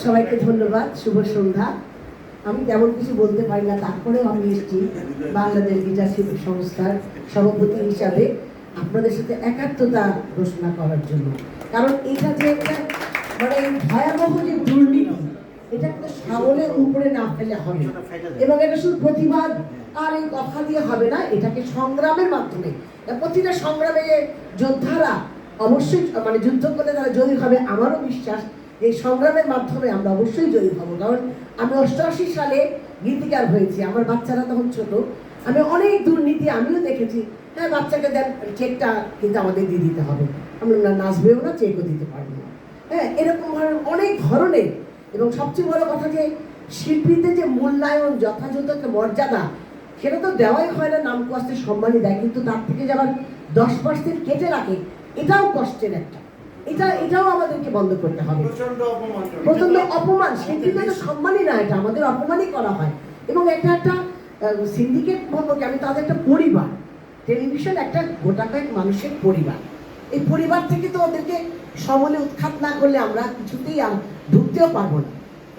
সবাইকে ধন্যবাদ, শুভ সন্ধ্যা। আমি তেমন কিছু বলতে পারি না, তারপরেও আমি এসেছি বাংলাদেশ গিটার শিল্পী সংস্থার সভাপতি হিসাবে আপনাদের সাথে একাত্মতা ঘোষণা করার জন্য। কারণ এটা যে একটা মানে ভয়াবহ যে দুর্নীতি, এটা কিন্তু সামলের উপরে না ফেলে হবে, এবং এটা শুধু প্রতিবাদ আর এই কথা দিয়ে হবে না, এটাকে সংগ্রামের মাধ্যমে, প্রতিটা সংগ্রামে যোদ্ধারা অবশ্যই মানে যুদ্ধ করে তারা জয়ী হবে। আমারও বিশ্বাস এই সংগ্রামের মাধ্যমে আমরা অবশ্যই জয়ী হব। কারণ আমি 88 সালে গীতিকার হয়েছি, আমার বাচ্চারা তখন ছোট, আমি অনেক দুর্নীতি আমিও দেখেছি। হ্যাঁ, বাচ্চাকে দেন চেকটা কিন্তু আমাদের দিয়ে দিতে হবে, আমরা না নাচবেও না, চেকও দিতে পারবো না। হ্যাঁ, এরকম অনেক ধরনের, এবং সবচেয়ে বড় কথা যে শিল্পীদের যে মূল্যায়ন, যথাযথ একটা মর্যাদা, সেটা তো দেওয়াই হয় না, নাম কষ্টে সম্মানই দেয়, কিন্তু তার থেকে যে আবার 10% কেটে রাখে, এটাও কষ্টের একটা, এটাও আমাদেরকে বন্ধ করতে হবে। প্রচন্ড অপমান, শিল্পীদের তো সম্মানই না, এটা আমাদের অপমানই করা হয়। এবং এটা একটা সিন্ডিকেট বলবো কি, আমি তাদের একটা পরিবার, টেলিভিশন একটা গোটাকয়েক মানুষের পরিবার। এই পরিবার থেকে তো ওদেরকে সমলে উৎখাত না করলে আমরা কিছুতেই ঢুকতেও পারবো না।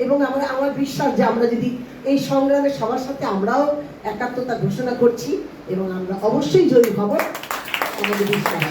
এবং আমার বিশ্বাস যে আমরা যদি এই সংগ্রামে সবার সাথে আমরাও একাত্মতা ঘোষণা করছি, এবং আমরা অবশ্যই জয়ী হব, আমাদের বিশ্বাস।